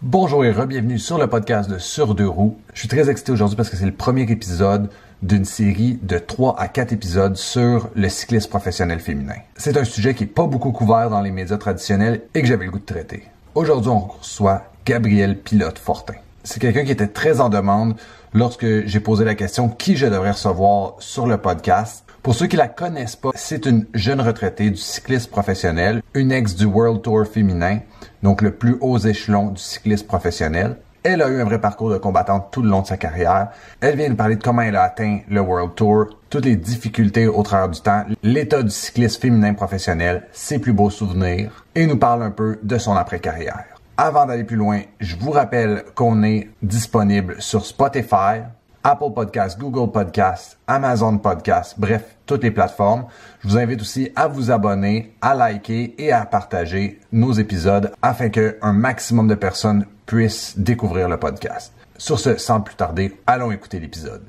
Bonjour et re-bienvenue sur le podcast de Sur deux roues. Je suis très excité aujourd'hui parce que c'est le premier épisode d'une série de 3 à 4 épisodes sur le cyclisme professionnel féminin. C'est un sujet qui n'est pas beaucoup couvert dans les médias traditionnels et que j'avais le goût de traiter. Aujourd'hui, on reçoit Gabrielle Pilote-Fortin. C'est quelqu'un qui était très en demande lorsque j'ai posé la question qui je devrais recevoir sur le podcast. Pour ceux qui la connaissent pas, c'est une jeune retraitée du cyclisme professionnel, une ex du World Tour féminin, donc le plus haut échelon du cyclisme professionnel. Elle a eu un vrai parcours de combattante tout le long de sa carrière. Elle vient nous parler de comment elle a atteint le World Tour, toutes les difficultés au travers du temps, l'état du cyclisme féminin professionnel, ses plus beaux souvenirs, et nous parle un peu de son après-carrière. Avant d'aller plus loin, je vous rappelle qu'on est disponible sur Spotify, Apple Podcasts, Google Podcasts, Amazon Podcasts, bref, toutes les plateformes. Je vous invite aussi à vous abonner, à liker et à partager nos épisodes afin qu'un maximum de personnes puissent découvrir le podcast. Sur ce, sans plus tarder, allons écouter l'épisode.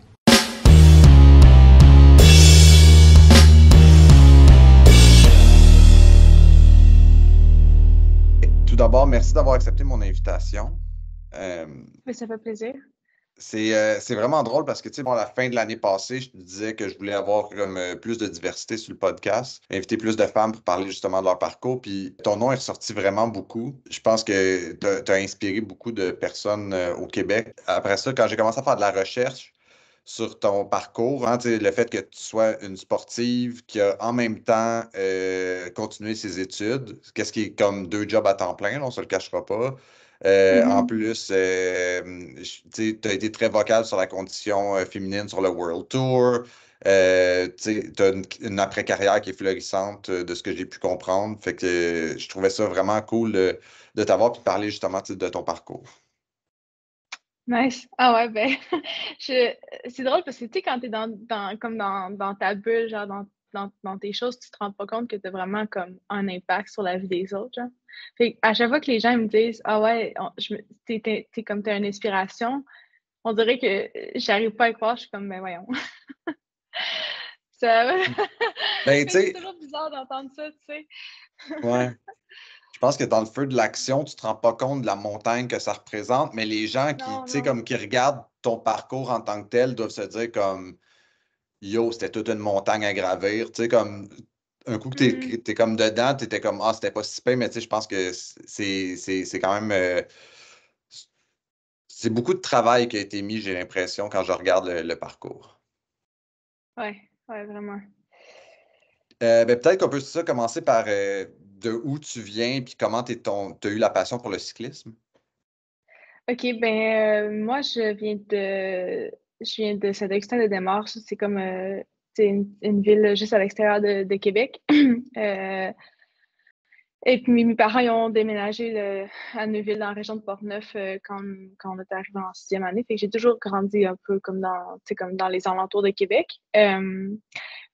Tout d'abord, merci d'avoir accepté mon invitation. Mais ça fait plaisir. C'est vraiment drôle parce que, tu sais, à la fin de l'année passée, je te disais que je voulais avoir comme plus de diversité sur le podcast, inviter plus de femmes pour parler justement de leur parcours, puis ton nom est ressorti vraiment beaucoup. Je pense que tu as inspiré beaucoup de personnes au Québec. Après ça, quand j'ai commencé à faire de la recherche sur ton parcours, hein, tu sais, le fait que tu sois une sportive qui a en même temps continué ses études, qu'est-ce qui est comme 2 jobs à temps plein, là, on se le cachera pas. En plus, tu as été très vocal sur la condition féminine sur le World Tour. Tu as une après-carrière qui est florissante de ce que j'ai pu comprendre. Fait que je trouvais ça vraiment cool de t'avoir et de parler justement de ton parcours. Nice. Ah ouais, ben, c'est drôle parce que, tu sais, quand t'es comme dans ta bulle, genre dans tes choses, tu te rends pas compte que t'as vraiment comme un impact sur la vie des autres, genre. Fait à chaque fois que les gens me disent, ah ouais, t'es comme t'as une inspiration, on dirait que j'arrive pas à y croire, je suis comme, ben voyons. Ça... Ben, tu C'est sais, toujours bizarre d'entendre ça, tu sais. ouais. Je pense que dans le feu de l'action, tu te rends pas compte de la montagne que ça représente, mais les gens qui, Non, tu sais, non. comme qui regardent ton parcours en tant que tel doivent se dire comme yo, c'était toute une montagne à gravir. Tu sais, comme un coup que t'es comme dedans, t'étais comme ah, c'était pas si pire, mais tu sais, je pense que c'est quand même c'est beaucoup de travail qui a été mis, j'ai l'impression, quand je regarde le parcours. Ouais, ouais, vraiment. Ben, peut-être qu'on peut ça commencer par de où tu viens puis comment t'as eu la passion pour le cyclisme. OK, ben, moi, je viens de Saint-Augustin-de-Desmaures. C'est comme, c'est une ville juste à l'extérieur de Québec. Et puis mes parents, ils ont déménagé à Neuville, dans la région de Portneuf, quand on était arrivé en 6e année. Fait que j'ai toujours grandi un peu tu sais, comme dans les alentours de Québec.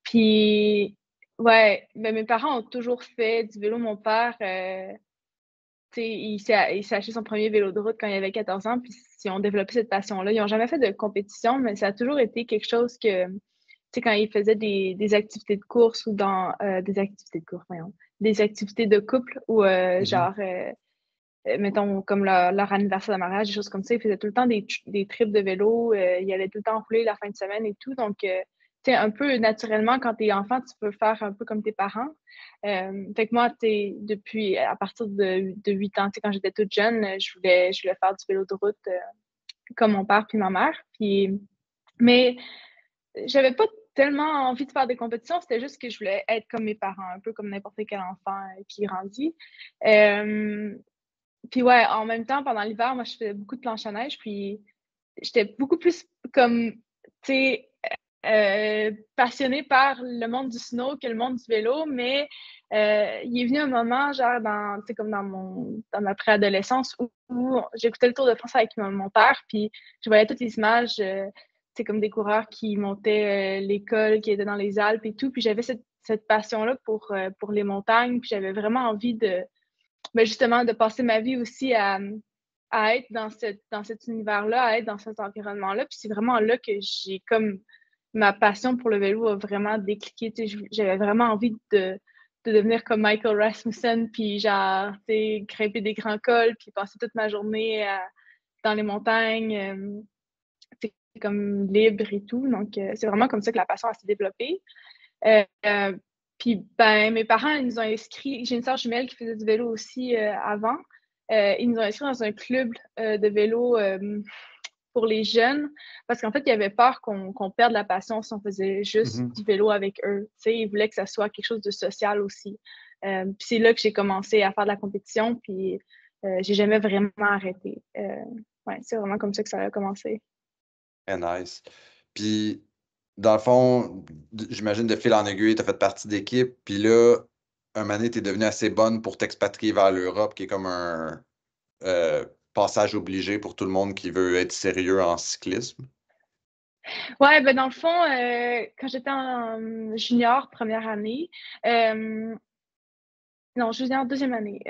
Puis ouais, ben, mes parents ont toujours fait du vélo. Mon père, tu sais, il s'est acheté son premier vélo de route quand il avait 14 ans, puis ils ont développé cette passion-là. Ils n'ont jamais fait de compétition, mais ça a toujours été quelque chose que, tu sais, quand ils faisaient des activités de course ou des activités de course, voyons, des activités de couple ou Mhm. genre, mettons, comme leur anniversaire de mariage, des choses comme ça, ils faisaient tout le temps des trips de vélo, ils allaient tout le temps rouler la fin de semaine et tout. Donc, tu sais, un peu naturellement, quand t'es enfant, tu peux faire un peu comme tes parents. Fait que moi, depuis, à partir de 8 ans, tu sais, quand j'étais toute jeune, je voulais faire du vélo de route comme mon père puis ma mère. Mais j'avais pas tellement envie de faire des compétitions, c'était juste que je voulais être comme mes parents, un peu comme n'importe quel enfant qui grandit. Euh, Puis ouais, en même temps, pendant l'hiver, moi, je faisais beaucoup de planche à neige, puis j'étais beaucoup plus comme, tu sais, passionnée par le monde du snow que le monde du vélo, mais il est venu un moment, genre, tu sais, comme dans ma préadolescence, où j'écoutais le Tour de France avec mon père, puis je voyais toutes les images, tu sais, comme des coureurs qui montaient l'école, qui étaient dans les Alpes et tout, puis j'avais cette passion-là pour les montagnes, puis j'avais vraiment envie ben justement, de passer ma vie aussi à être dans cet univers-là, à être dans cet environnement-là. Puis c'est vraiment là que j'ai comme ma passion pour le vélo a vraiment décliqué. Tu sais, j'avais vraiment envie de devenir comme Michael Rasmussen, puis genre, tu sais, grimper des grands cols, puis passer toute ma journée dans les montagnes, c'est comme libre et tout. Donc, c'est vraiment comme ça que la passion s'est développée. Puis, ben, mes parents, ils nous ont inscrits. J'ai une sœur jumelle qui faisait du vélo aussi avant. Ils nous ont inscrits dans un club de vélo pour les jeunes parce qu'en fait, il y avait peur qu'on perde la passion si on faisait juste du vélo avec eux. Tu sais, ils voulaient que ça soit quelque chose de social aussi. Puis c'est là que j'ai commencé à faire de la compétition, puis j'ai jamais vraiment arrêté. Ouais, c'est vraiment comme ça que ça a commencé. Très nice. Puis, dans le fond, j'imagine de fil en aiguille, tu as fait partie d'équipe, puis là, un moment donné, tu es devenue assez bonne pour t'expatrier vers l'Europe, qui est comme un passage obligé pour tout le monde qui veut être sérieux en cyclisme. Ouais, ben dans le fond, quand j'étais en junior, première année, non, junior, deuxième année,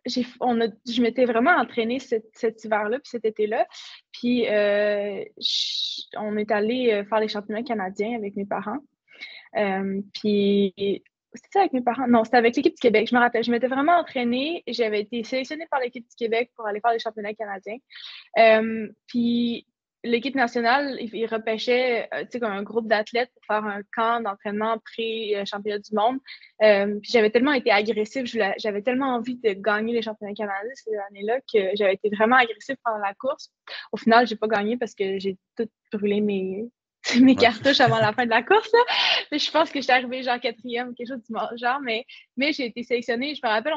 je m'étais vraiment entraînée cet hiver-là, puis cet été-là. Puis on est allé faire les championnats canadiens avec mes parents. Puis c'était ça avec mes parents? Non, c'était avec l'équipe du Québec. Je me rappelle, je m'étais vraiment entraînée. J'avais été sélectionnée par l'équipe du Québec pour aller faire les championnats canadiens. Puis l'équipe nationale, ils repêchaient comme un groupe d'athlètes pour faire un camp d'entraînement pré-championnat du monde. Puis j'avais tellement été agressive, j'avais tellement envie de gagner les championnats canadiens ces années-là que j'avais été vraiment agressive pendant la course. Au final, j'ai pas gagné parce que j'ai tout brûlé mes cartouches avant la fin de la course. Là. Mais je pense que j'étais arrivée genre quatrième, quelque chose du genre, mais j'ai été sélectionnée. Je me rappelle,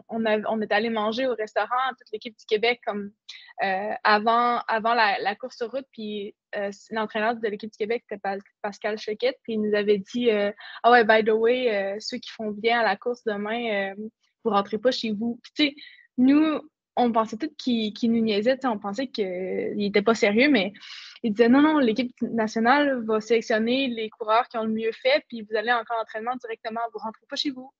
on est allé manger au restaurant, toute l'équipe du Québec, comme avant la course sur route, puis l'entraîneur de l'équipe du Québec, c'était Pascal Choquette, puis il nous avait dit ah ouais, by the way, ceux qui font bien à la course demain, vous rentrez pas chez vous. Puis tu sais, nous, on pensait tous qu'il nous niaisait, on pensait qu'il était pas sérieux, mais il disait non, l'équipe nationale va sélectionner les coureurs qui ont le mieux fait, puis vous allez encore en entraînement directement, vous rentrez pas chez vous.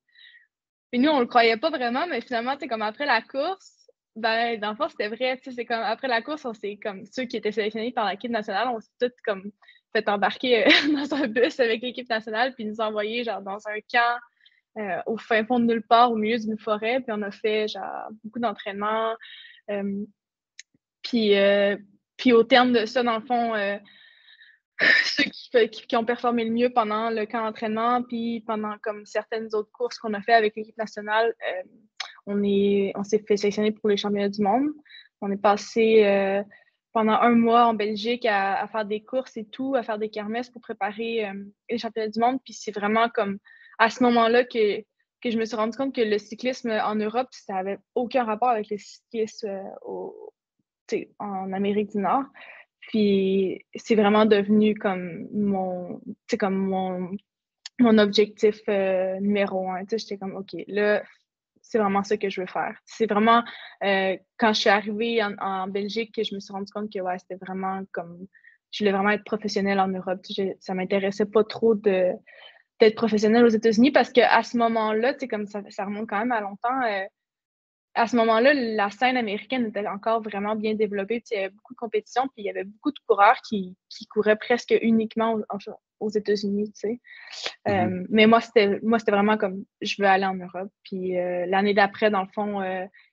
Puis nous, on le croyait pas vraiment, mais finalement, comme après la course, ben, dans le fond, c'était vrai, c'est comme après la course, on s'est comme ceux qui étaient sélectionnés par l'équipe nationale, on s'est tous comme fait embarquer dans un bus avec l'équipe nationale, puis nous envoyer genre dans un camp au fin fond de nulle part, au milieu d'une forêt, puis on a fait genre beaucoup d'entraînement. Puis au terme de ça, dans le fond, ceux qui ont performé le mieux pendant le camp d'entraînement, puis pendant comme certaines autres courses qu'on a fait avec l'équipe nationale, on s'est fait sélectionner pour les championnats du monde. On est passé pendant un mois en Belgique à faire des courses et tout, à faire des kermesses pour préparer les championnats du monde. Puis c'est vraiment comme à ce moment-là que je me suis rendu compte que le cyclisme en Europe, ça n'avait aucun rapport avec le cyclisme en Amérique du Nord. Puis c'est vraiment devenu comme mon objectif numéro un. J'étais comme, OK, là, c'est vraiment ça que je veux faire. C'est vraiment quand je suis arrivée en Belgique que je me suis rendu compte que ouais, c'était vraiment comme je voulais vraiment être professionnelle en Europe. Ça m'intéressait pas trop d'être professionnelle aux États-Unis parce qu'à ce moment-là, comme ça remonte quand même à longtemps, à ce moment-là, la scène américaine était encore vraiment bien développée. Puis il y avait beaucoup de compétition, puis il y avait beaucoup de coureurs qui couraient presque uniquement aux États-Unis, tu sais. Mais moi, c'était vraiment comme je veux aller en Europe. Puis l'année d'après, dans le fond,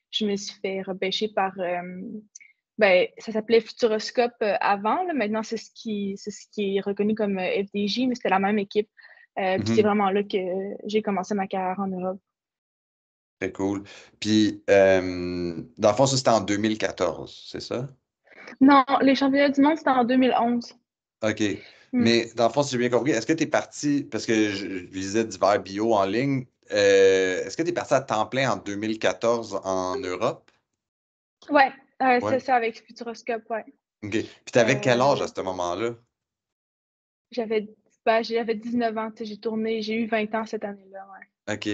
je me suis fait repêcher par ben, ça s'appelait Futuroscope avant. Là. Maintenant, c'est ce qui est reconnu comme FDJ, mais c'était la même équipe. Puis c'est vraiment là que j'ai commencé ma carrière en Europe. Très cool. Puis, dans le fond, ça, c'était en 2014, c'est ça? Non, les championnats du monde, c'était en 2011. OK. Mais dans le fond, si j'ai bien compris, est-ce que tu es parti, parce que je lisais divers bio en ligne, est-ce que tu es parti à temps plein en 2014 en Europe? Ouais, Ouais. c'est ça avec Futuroscope, ouais. OK. Puis tu avais quel âge à ce moment-là? J'avais 19 ans, j'ai eu 20 ans cette année-là, ouais. OK.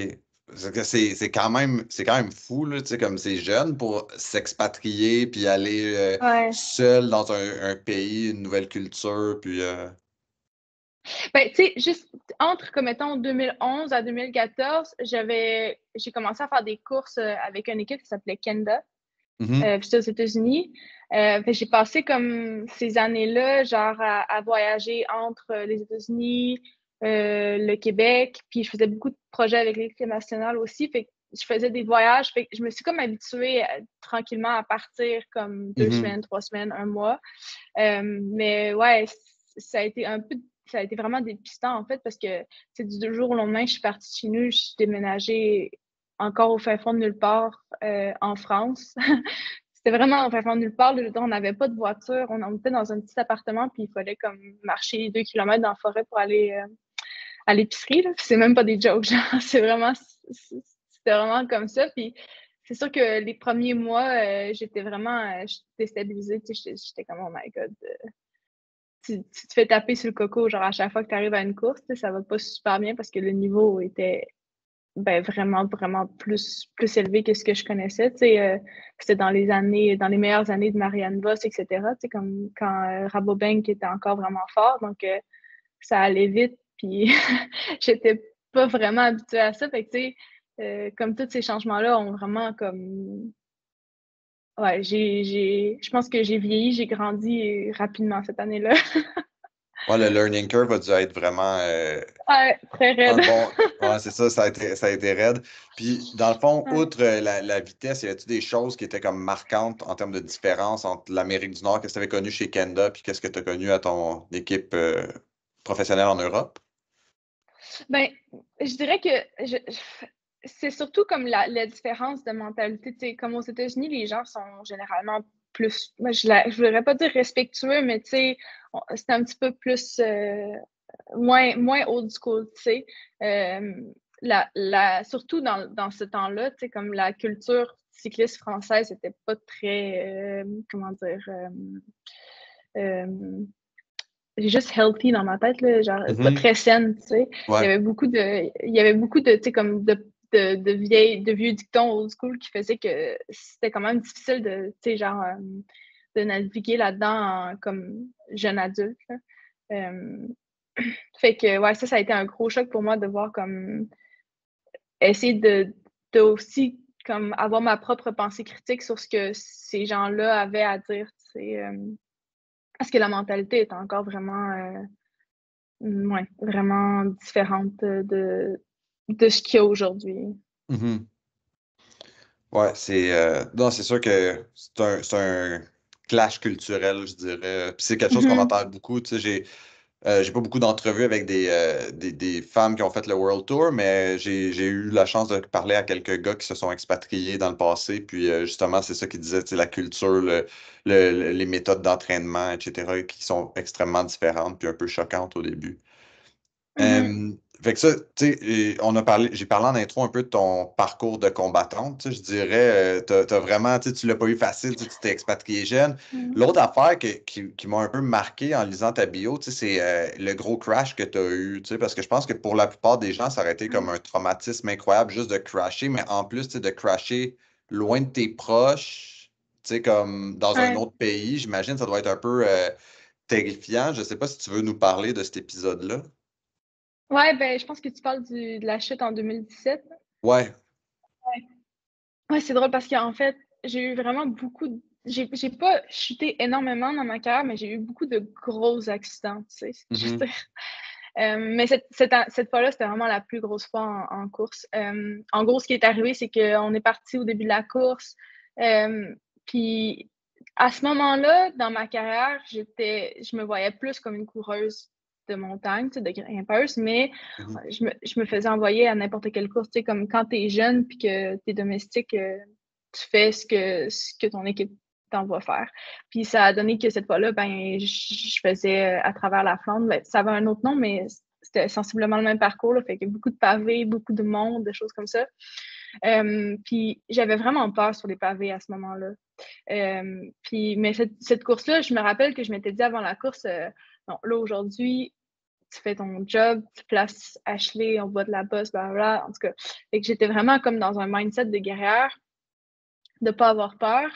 C'est quand même fou, là, tu sais, comme c'est jeune pour s'expatrier puis aller seul dans un pays, une nouvelle culture, puis... Ben, tu sais, juste entre, comme mettons, 2011 à 2014, j'ai commencé à faire des courses avec une équipe qui s'appelait Kenda, puis c'était aux États-Unis. J'ai passé comme ces années-là, genre à voyager entre les États-Unis, le Québec, puis je faisais beaucoup de projets avec l'équipe nationale aussi, fait que je faisais des voyages, fait que je me suis comme habituée tranquillement à partir comme 2 semaines, 3 semaines, un mois. Mais ouais, ça a été vraiment dépistant en fait, parce que du jour au lendemain, je suis partie de chez nous, je suis déménagée encore au fin fond de nulle part en France. C'était vraiment au fin fond de nulle part. On n'avait pas de voiture, on était dans un petit appartement, puis il fallait comme marcher 2 kilomètres dans la forêt pour aller à l'épicerie. C'est même pas des jokes, genre, c'était vraiment comme ça. Puis c'est sûr que les premiers mois, j'étais vraiment déstabilisée. J'étais comme, oh my God, tu te fais taper sur le coco, genre à chaque fois que tu arrives à une course, ça va pas super bien parce que le niveau était vraiment, vraiment plus élevé que ce que je connaissais. C'était dans les meilleures années de Marianne Vos, etc. Comme quand Rabobank était encore vraiment fort. Donc, ça allait vite. Puis, j'étais pas vraiment habituée à ça. Fait que, comme tous ces changements-là ont vraiment comme. Ouais, je pense que j'ai vieilli, j'ai grandi rapidement cette année-là. Ouais, le learning curve a dû être vraiment Ouais, très raide. un bon. Ouais, c'est ça, ça a été raide. Puis, dans le fond, Ouais. outre la vitesse, y avait-tu des choses qui étaient comme marquantes en termes de différence entre l'Amérique du Nord, qu'est-ce que tu avais connu chez Kenda, puis qu'est-ce que tu as connu à ton équipe professionnelle en Europe? Ben, je dirais que c'est surtout comme la différence de mentalité. Comme aux États-Unis, les gens sont généralement plus, moi, je voudrais pas dire respectueux, mais c'est un petit peu plus, moins old school, tu sais. Surtout dans ce temps-là, comme la culture cycliste française n'était pas très, comment dire, euh, j'ai juste healthy dans ma tête, là, genre pas Mhm. très saine, tu sais. Ouais. Il y avait beaucoup de, tu sais, comme de vieux dictons old school qui faisaient que c'était quand même difficile de, tu sais, genre, de naviguer là-dedans comme jeune adulte, là. Euh, Fait que, ouais, ça a été un gros choc pour moi de voir comme essayer de aussi comme avoir ma propre pensée critique sur ce que ces gens-là avaient à dire, tu sais. Parce que la mentalité est encore vraiment ouais, vraiment différente de ce qu'il y a aujourd'hui. Mhm. Ouais, non, c'est sûr que c'est un clash culturel, je dirais. Puis c'est quelque chose qu'on Mhm. entend beaucoup. Tu sais, j'ai pas beaucoup d'entrevues avec des femmes qui ont fait le World Tour, mais j'ai eu la chance de parler à quelques gars qui se sont expatriés dans le passé. Puis justement, c'est ça qu'ils disaient, tu sais, la culture, les méthodes d'entraînement, etc., qui sont extrêmement différentes puis un peu choquantes au début. Mhm. Fait que ça, tu sais, j'ai parlé en intro un peu de ton parcours de combattante. Tu sais, je dirais, t'as vraiment, tu sais, tu l'as pas eu facile, tu sais, tu t'es expatrié jeune. Mhm. L'autre affaire qui m'a un peu marqué en lisant ta bio, tu sais, c'est le gros crash que tu as eu, tu sais, parce que je pense que pour la plupart des gens, ça aurait été comme un traumatisme incroyable juste de crasher, mais en plus, tu sais, de crasher loin de tes proches, tu sais, comme dans un Ouais. autre pays, j'imagine, ça doit être un peu terrifiant. Je sais pas si tu veux nous parler de cet épisode-là. Ouais, je pense que tu parles de la chute en 2017. Ouais. Ouais, ouais, c'est drôle parce qu'en fait, j'ai eu vraiment beaucoup de... J'ai pas chuté énormément dans ma carrière, mais j'ai eu beaucoup de gros accidents, tu sais. Je veux Mhm. dire. Mais cette fois-là, c'était vraiment la plus grosse fois en course. En gros, ce qui est arrivé, c'est qu'on est parti au début de la course. Puis à ce moment-là, dans ma carrière, je me voyais plus comme une coureuse de montagne, tu sais, de grimpeuse, mais Mhm. je me faisais envoyer à n'importe quelle course. Tu sais, comme quand tu es jeune puis que tu es domestique, tu fais ce que ton équipe t'envoie faire. Puis ça a donné que cette fois-là, je faisais à travers la Flandre. Ça avait un autre nom, mais c'était sensiblement le même parcours. Là, fait que beaucoup de pavés, beaucoup de monde, des choses comme ça. Puis j'avais vraiment peur sur les pavés à ce moment-là. Mais cette course-là, je me rappelle que je m'étais dit avant la course, non, là aujourd'hui, tu fais ton job, tu places Ashley en bas de la bosse, blablabla. En tout cas, fait que j'étais vraiment comme dans un mindset de guerrière, de pas avoir peur.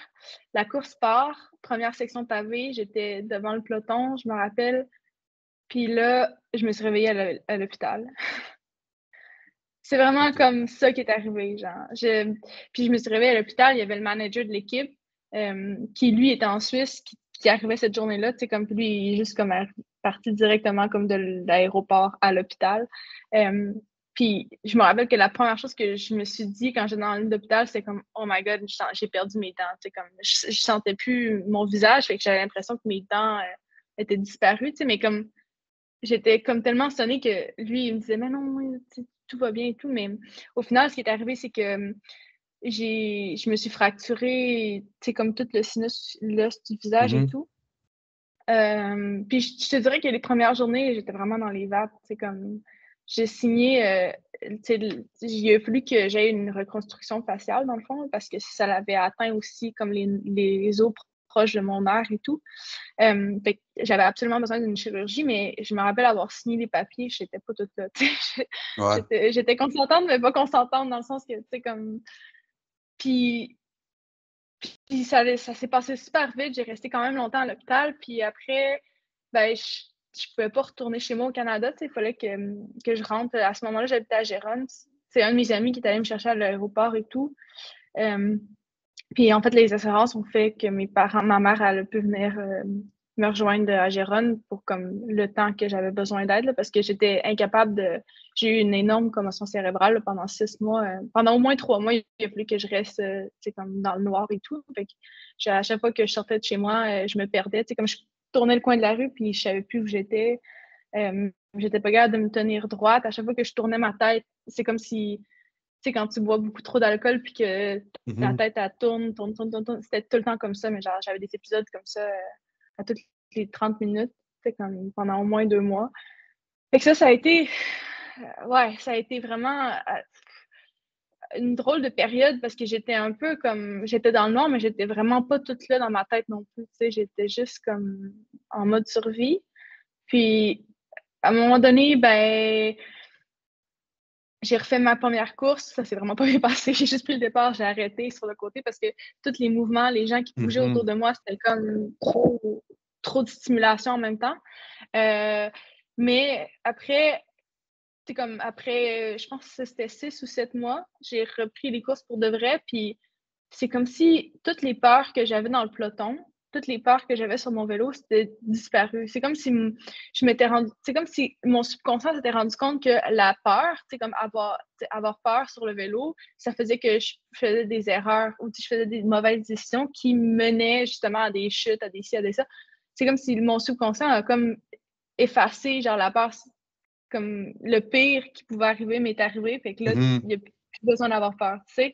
La course part, première section pavée, j'étais devant le peloton, je me rappelle. Puis là, je me suis réveillée à l'hôpital. C'est vraiment OK. comme ça qui est arrivé, genre. Puis je me suis réveillée à l'hôpital, il y avait le manager de l'équipe qui, lui, était en Suisse, qui arrivait cette journée-là, tu sais, comme lui, il est juste comme partie directement comme de l'aéroport à l'hôpital. Puis je me rappelle que la première chose que je me suis dit quand j'étais dans la ligne d'hôpital, c'est comme « Oh my God, j'ai perdu mes dents. » Tu sais, comme je sentais plus mon visage, fait que j'avais l'impression que mes dents étaient disparues, tu sais, mais comme j'étais comme tellement sonnée que lui, il me disait « Mais non, tout va bien et tout. » Mais au final, ce qui est arrivé, c'est que je me suis fracturée, tu sais, comme tout le sinus, l'os du visage et tout. Puis je te dirais que les premières journées, j'étais vraiment dans les vapes, tu sais, comme j'ai signé, tu sais, il a fallu que j'aie une reconstruction faciale, dans le fond, parce que ça l'avait atteint aussi comme les os proches de mon nerf et tout. Fait que j'avais absolument besoin d'une chirurgie, mais je me rappelle avoir signé les papiers, j'étais pas toute là, tu sais. Ouais. J'étais consentante, mais pas consentante dans le sens que, tu sais, comme... Puis ça s'est passé super vite. J'ai resté quand même longtemps à l'hôpital. Puis après, ben, je pouvais pas retourner chez moi au Canada. Il fallait que je rentre. À ce moment-là, j'habitais à Gérone. C'est un de mes amis qui est allé me chercher à l'aéroport et tout. Puis en fait, les assurances ont fait que ma mère, elle a pu venir me rejoindre à Gérone pour comme le temps que j'avais besoin d'aide là, parce que j'étais incapable de. J'ai eu une énorme commotion cérébrale là, pendant 6 mois. Pendant au moins 3 mois, il a fallu que je reste comme dans le noir et tout. Fait que à chaque fois que je sortais de chez moi, je me perdais. Comme je tournais le coin de la rue puis je savais plus où j'étais. J'étais pas capable de me tenir droite. À chaque fois que je tournais ma tête, c'est comme si tu sais, quand tu bois beaucoup trop d'alcool puis que ta tête, elle tourne. C'était tout le temps comme ça, mais genre, j'avais des épisodes comme ça à toutes les 30 minutes, tu sais, comme pendant au moins 2 mois. Fait que ça a été, ouais, ça a été vraiment une drôle de période parce que j'étais un peu comme, j'étais dans le noir, mais j'étais vraiment pas toute là dans ma tête non plus, tu sais, j'étais juste comme en mode survie. Puis, à un moment donné, ben, j'ai refait ma première course, ça s'est vraiment pas bien passé. J'ai juste pris le départ, j'ai arrêté sur le côté parce que tous les mouvements, les gens qui bougeaient autour de moi, c'était comme trop de stimulation en même temps. Mais après, c'est comme après, je pense que c'était 6 ou 7 mois, j'ai repris les courses pour de vrai. Puis c'est comme si toutes les peurs que j'avais dans le peloton, toutes les peurs que j'avais sur mon vélo, c'était disparu. C'est comme si je m'étais rendu, c'est comme si mon subconscient s'était rendu compte que la peur, tu sais, comme avoir peur sur le vélo, ça faisait que je faisais des erreurs ou je faisais des mauvaises décisions qui menaient justement à des chutes, à des ci, à des ça. C'est comme si mon subconscient a comme effacé, genre la peur, comme le pire qui pouvait arriver m'est arrivé. Fait que là, il n'y a plus besoin d'avoir peur, tu sais.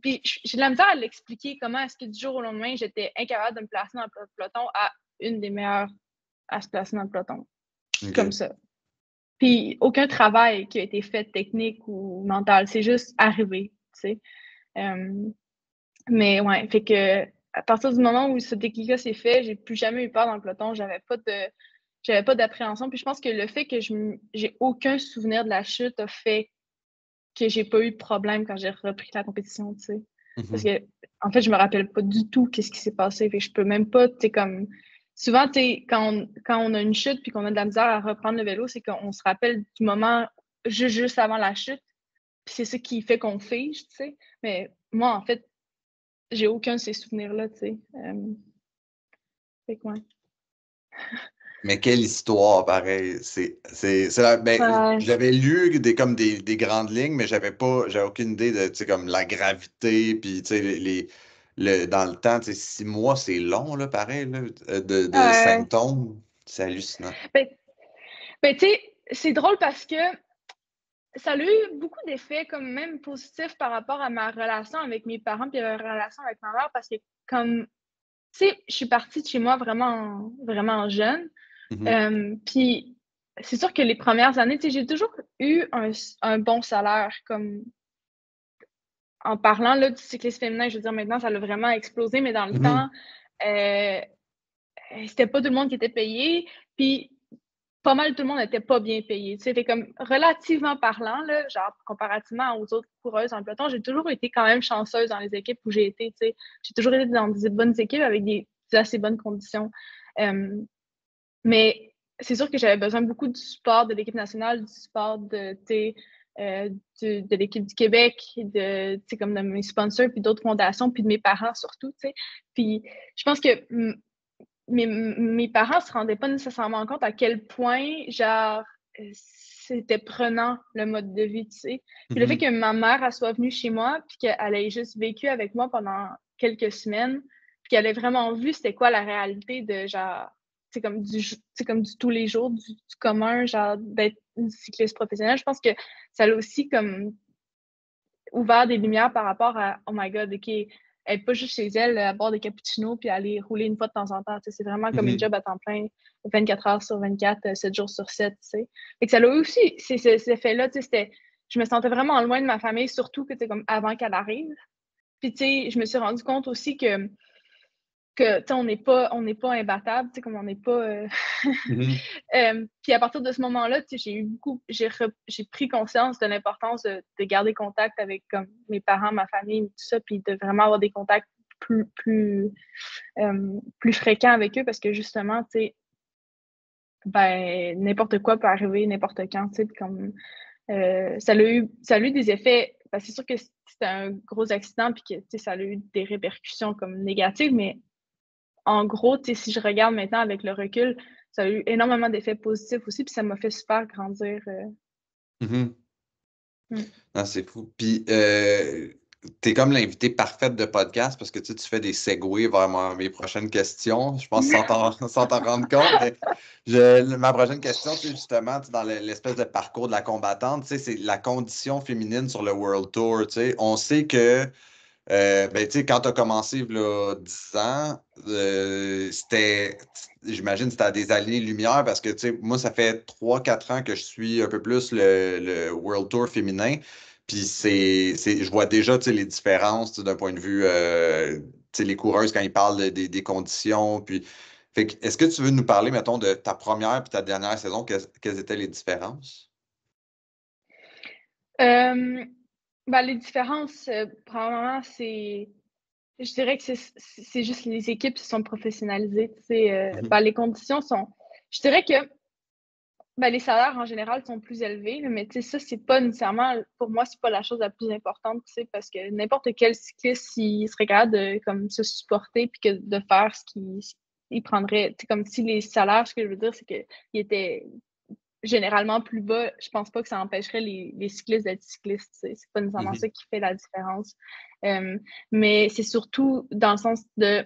Puis j'ai de la misère à l'expliquer comment est-ce que du jour au lendemain, j'étais incapable de me placer dans le peloton à une des meilleures à se placer dans le peloton. Comme ça. Puis aucun travail qui a été fait technique ou mental, c'est juste arrivé, tu sais. Mais ouais, fait que à partir du moment où ce déclic-là s'est fait, j'ai plus jamais eu peur dans le peloton. J'avais pas d'appréhension. Puis je pense que le fait que j'ai aucun souvenir de la chute a fait que j'ai pas eu de problème quand j'ai repris la compétition, tu sais. Parce que, en fait, je me rappelle pas du tout qu'est-ce qui s'est passé. Fait que je peux même pas, tu sais, comme... Souvent, tu sais, quand on a une chute puis qu'on a de la misère à reprendre le vélo, c'est qu'on se rappelle du moment juste avant la chute. Puis c'est ça qui fait qu'on fige, tu sais. Mais moi, en fait, j'ai aucun de ces souvenirs-là, tu sais. Fait que, ouais. Mais quelle histoire, pareil. J'avais lu comme des grandes lignes, mais j'avais aucune idée de, tu sais, comme la gravité, puis, tu sais, dans le temps, tu sais, 6 mois, c'est long, là, pareil, là, de symptômes. C'est hallucinant. Ben, tu sais, c'est drôle parce que ça a eu beaucoup d'effets, comme même positifs par rapport à ma relation avec mes parents puis ma relation avec ma mère, parce que, comme, tu sais, je suis partie de chez moi vraiment, vraiment jeune. Puis c'est sûr que les premières années, tu sais, j'ai toujours eu un bon salaire, comme en parlant là, du cyclisme féminin, je veux dire, maintenant, ça l'a vraiment explosé, mais dans le temps, c'était pas tout le monde qui était payé, puis pas mal tout le monde n'était pas bien payé. Tu sais, fait comme relativement parlant, là, genre comparativement aux autres coureuses en peloton, j'ai toujours été quand même chanceuse dans les équipes où j'ai été. Tu sais. J'ai toujours été dans des bonnes équipes avec des assez bonnes conditions. Mais c'est sûr que j'avais besoin beaucoup du support de l'équipe nationale, du support de l'équipe du Québec, comme de mes sponsors, puis d'autres fondations, puis de mes parents surtout. Tu sais. Puis je pense que mes parents se rendaient pas nécessairement compte à quel point, genre, c'était prenant le mode de vie, tu sais. Puis le fait que ma mère, elle soit venue chez moi, puis qu'elle ait juste vécu avec moi pendant quelques semaines, puis qu'elle ait vraiment vu c'était quoi la réalité de, genre, c'est comme du tous les jours, du commun, genre, d'être une cycliste professionnelle. Je pense que ça l'a aussi comme ouvert des lumières par rapport à oh my god, ok, elle n'est pas juste chez elle à boire des cappuccinos puis aller rouler une fois de temps en temps. C'est vraiment comme une job à temps plein, 24 heures sur 24, 7 jours sur 7. Fait que ça l'a aussi, ces effets-là, je me sentais vraiment loin de ma famille, surtout que comme avant qu'elle arrive. Puis je me suis rendu compte aussi que on n'est pas imbattable, comme on n'est pas. Puis à partir de ce moment-là, j'ai pris conscience de l'importance de garder contact avec comme mes parents, ma famille, tout ça, puis de vraiment avoir des contacts plus fréquents avec eux parce que justement, tu sais, ben n'importe quoi peut arriver n'importe quand, tu sais, comme ça a eu des effets. Ben, c'est sûr que c'était un gros accident puis que ça a eu des répercussions comme négatives, mais en gros, si je regarde maintenant avec le recul, ça a eu énormément d'effets positifs aussi, puis ça m'a fait super grandir. Ah, c'est fou. Puis, t'es comme l'invité parfaite de podcast parce que tu fais des segways vers mes prochaines questions. Je pense sans t'en rendre compte. Mais ma prochaine question, c'est justement dans l'espèce de parcours de la combattante, c'est la condition féminine sur le World Tour. On sait que ben, quand tu as commencé là, 10 ans, j'imagine, c'était à des années-lumière parce que moi, ça fait 3-4 ans que je suis un peu plus le World Tour féminin. Puis je vois déjà les différences d'un point de vue, les coureuses quand ils parlent des conditions. Puis, est-ce que tu veux nous parler, mettons, de ta première et ta dernière saison, quelles étaient les différences? Ben, les différences, probablement, je dirais que c'est juste les équipes qui sont professionnalisées. Ben, les conditions sont. Je dirais que ben, les salaires en général sont plus élevés, mais ça, c'est pas nécessairement, pour moi, c'est pas la chose la plus importante, parce que n'importe quel cycliste, il serait capable de comme, se supporter puis que de faire ce qu'il prendrait. Comme si les salaires, ce que je veux dire, c'est qu'ils étaient généralement plus bas. Je pense pas que ça empêcherait les cyclistes d'être cyclistes. C'est pas nécessairement ça qui fait la différence. Mais c'est surtout dans le sens de.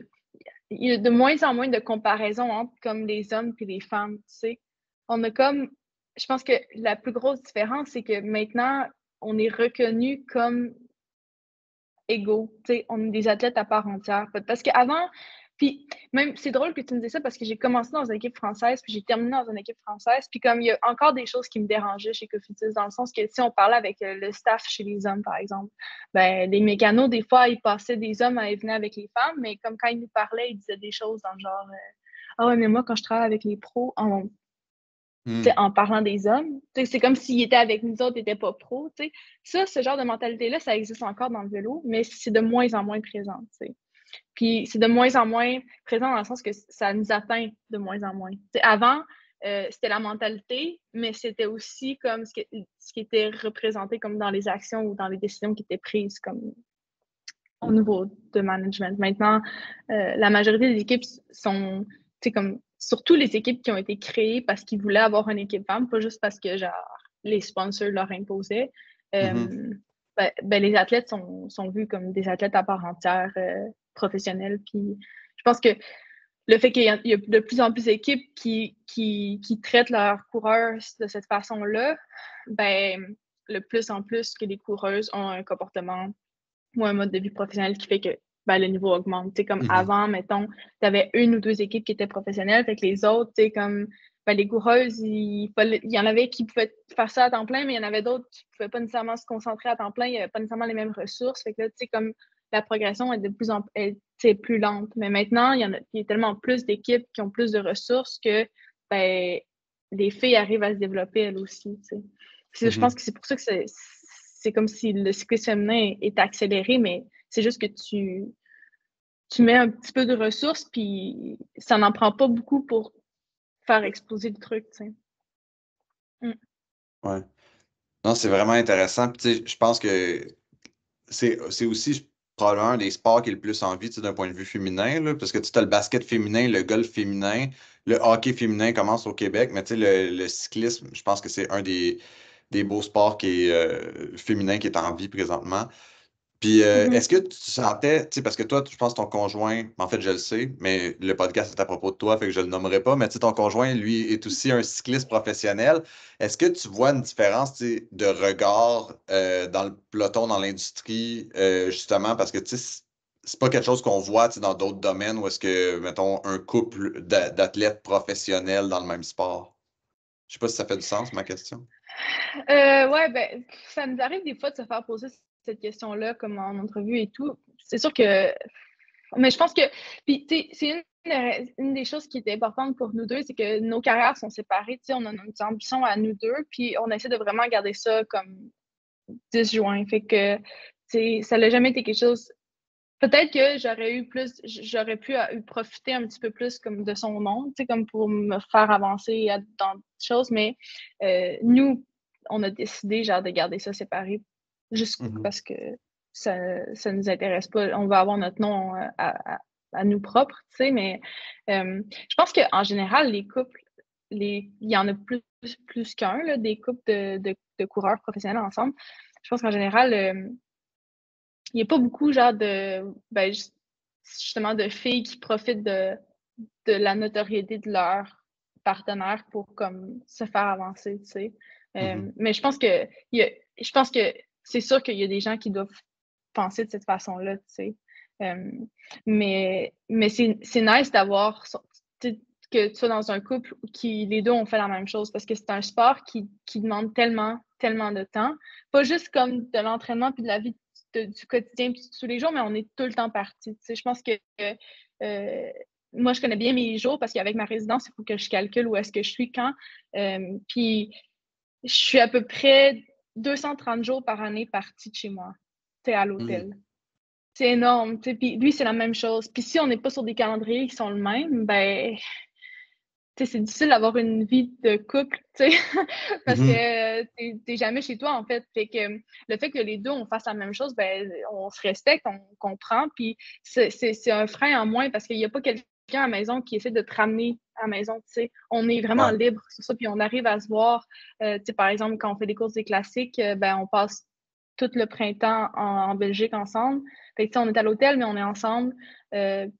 Il y a de moins en moins de comparaisons entre comme les hommes et les femmes, tu sais. On a comme, je pense que la plus grosse différence, c'est que maintenant, on est reconnu comme égaux, tu sais, on est des athlètes à part entière. Parce qu'avant, puis même, c'est drôle que tu me dises ça parce que j'ai commencé dans une équipe française, puis j'ai terminé dans une équipe française, puis comme il y a encore des choses qui me dérangeaient chez Cofidis, dans le sens que si on parlait avec le staff chez les hommes, par exemple, ben les mécanos, des fois, ils passaient des hommes à venir avec les femmes, mais comme quand ils nous parlaient, ils disaient des choses dans le genre ah ouais, mais moi, quand je travaille avec les pros, en parlant des hommes, c'est comme s'ils étaient avec nous autres, ils n'étaient pas pros. Ça, ce genre de mentalité-là, ça existe encore dans le vélo, mais c'est de moins en moins présent. Puis c'est de moins en moins présent dans le sens que ça nous atteint de moins en moins. Avant, c'était la mentalité, mais c'était aussi comme ce qui était représenté comme dans les actions ou dans les décisions qui étaient prises comme au niveau de management. Maintenant, la majorité des équipes sont comme surtout les équipes qui ont été créées parce qu'ils voulaient avoir une équipe femme, pas juste parce que genre les sponsors leur imposaient. Ben, les athlètes sont vus comme des athlètes à part entière professionnels. Puis je pense que le fait qu'il y a de plus en plus d'équipes qui traitent leurs coureurs de cette façon-là, ben, le plus en plus que les coureuses ont un comportement ou un mode de vie professionnel qui fait que ben, le niveau augmente. T'sais, comme avant, mettons, tu avais une ou deux équipes qui étaient professionnelles, fait que les autres, comme ben, les coureuses, il y en avait qui pouvaient faire ça à temps plein, mais il y en avait d'autres qui ne pouvaient pas nécessairement se concentrer à temps plein, il n'y avait pas nécessairement les mêmes ressources. Fait que là, comme la progression est de plus en plus lente. Mais maintenant, il y a tellement plus d'équipes qui ont plus de ressources que ben, les filles arrivent à se développer elles aussi. Je pense que c'est pour ça que c'est comme si le cyclisme féminin est accéléré, mais c'est juste que tu mets un petit peu de ressources, puis ça n'en prend pas beaucoup pour faire exploser le truc, tu sais. Ouais. Non, c'est vraiment intéressant. Puis, je pense que c'est aussi, probablement un des sports qui est le plus en vie, tu sais, d'un point de vue féminin, là, parce que tu as le basket féminin, le golf féminin, le hockey féminin commence au Québec, mais tu sais, le cyclisme, je pense que c'est un des beaux sports qui est féminin qui est en vie présentement. Puis, Mhm. est-ce que tu sentais, tu sais, parce que toi, je pense que ton conjoint, en fait, je le sais, mais le podcast est à propos de toi, fait que je le nommerai pas, mais tu sais, ton conjoint, lui, est aussi un cycliste professionnel. Est-ce que tu vois une différence, tu sais, de regard dans le peloton, dans l'industrie, justement, parce que, tu sais, c'est pas quelque chose qu'on voit, tu sais, dans d'autres domaines où est-ce que, mettons, un couple d'athlètes professionnels dans le même sport? Je sais pas si ça fait du sens, ma question. Ouais, ben, ça nous arrive des fois de se faire poser cette question-là, comme en entrevue et tout. C'est sûr que. Mais je pense que. Puis, tu sais, c'est une des choses qui était importante pour nous deux, c'est que nos carrières sont séparées. Tu sais, on a nos ambitions à nous deux, puis on essaie de vraiment garder ça comme disjoint. Fait que, tu sais, ça n'a jamais été quelque chose. Peut-être que j'aurais pu profiter un petit peu plus comme de son nom, tu sais, comme pour me faire avancer dans des choses, mais nous, on a décidé genre de garder ça séparé juste Mhm. parce que ça nous intéresse pas. On va avoir notre nom à nous propres, tu sais, mais je pense qu'en général, les couples, il y en a plus qu'un, là, des couples de coureurs professionnels ensemble. Je pense qu'en général, il n'y a pas beaucoup, genre, ben, justement, de filles qui profitent de la notoriété de leur partenaire pour, comme, se faire avancer, tu sais. Mhm. Mais je pense que c'est sûr qu'il y a des gens qui doivent penser de cette façon-là, tu sais. Euh, mais c'est nice d'avoir, tu sais, que tu sois dans un couple qui, les deux ont fait la même chose parce que c'est un sport qui demande tellement, tellement de temps. Pas juste comme de l'entraînement puis de la vie du quotidien puis de tous les jours, mais on est tout le temps parti. Tu sais, je pense que euh, moi, je connais bien mes jours parce qu'avec ma résidence, il faut que je calcule où est-ce que je suis quand. Puis je suis à peu près 230 jours par année partie de chez moi, tu sais, à Mhm. l'hôtel. C'est énorme, tu sais. Puis lui, c'est la même chose. Puis si on n'est pas sur des calendriers qui sont le même, ben, tu sais, c'est difficile d'avoir une vie de couple, tu sais, parce Mhm. que t'es jamais chez toi, en fait. Fait que le fait que les deux, on fasse la même chose, ben, on se respecte, on comprend, puis c'est un frein en moins parce qu'il n'y a pas quelqu'un à la maison qui essaie de te ramener à la maison, tu sais. On est vraiment Ouais. libre sur ça, puis on arrive à se voir, tu sais, par exemple, quand on fait des courses des classiques, ben, on passe tout le printemps en Belgique ensemble. Fait que, tu sais, on est à l'hôtel, mais on est ensemble,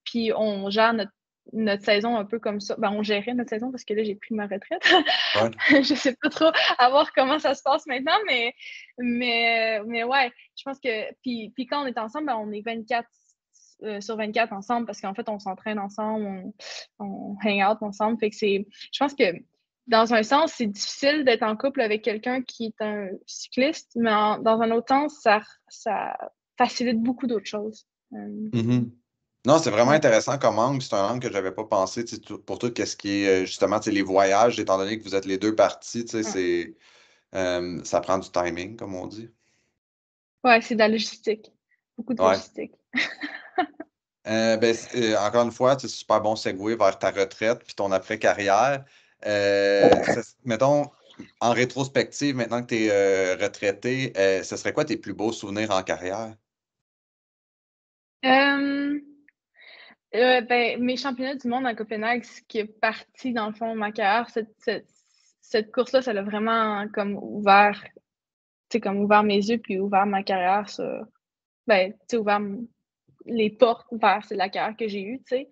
puis on gère notre saison un peu comme ça. Ben, on gérait notre saison parce que là, j'ai pris ma retraite. Ouais. Je sais pas trop à voir comment ça se passe maintenant, mais ouais, je pense que. Puis quand on est ensemble, ben, on est 24 sur 24 ensemble parce qu'en fait, on s'entraîne ensemble, on hang out ensemble. Fait que je pense que dans un sens, c'est difficile d'être en couple avec quelqu'un qui est un cycliste, mais dans un autre sens, ça facilite beaucoup d'autres choses. Mhm. Non, c'est vraiment Ouais. intéressant comme angle. C'est un angle que j'avais pas pensé, tu sais, pour tout ce qui est justement, tu sais, les voyages, étant donné que vous êtes les deux partis, tu sais, Ouais. ça prend du timing, comme on dit. Ouais, c'est de la logistique. Beaucoup de Ouais. logistique. Ben, encore une fois, c'est super bon segue vers ta retraite puis ton après-carrière. Mettons, en rétrospective, maintenant que tu es retraité, ce serait quoi tes plus beaux souvenirs en carrière? Euh, ben, mes championnats du monde à Copenhague, ce qui est parti dans le fond de ma carrière, cette course-là, ça l'a vraiment comme ouvert, tu sais, comme ouvert mes yeux puis ouvert ma carrière sur, ben, tu sais, les portes vers la carrière que j'ai eue, tu sais.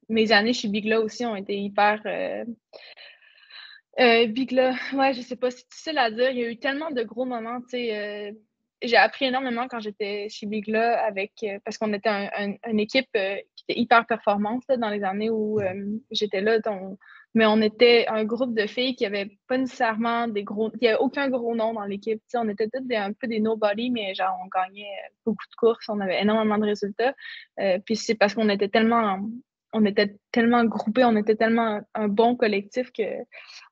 Mes années chez Bigla aussi ont été hyper. Bigla, ouais, je sais pas, c'est difficile à dire. Il y a eu tellement de gros moments, tu sais. J'ai appris énormément quand j'étais chez Bigla parce qu'on était une équipe qui était hyper performante là, dans les années où j'étais là. Mais on était un groupe de filles qui avait pas nécessairement il n'y avait aucun gros nom dans l'équipe. Tu sais, on était toutes un peu des nobody, mais genre on gagnait beaucoup de courses, on avait énormément de résultats. Puis c'est parce on était tellement groupés, on était tellement un bon collectif que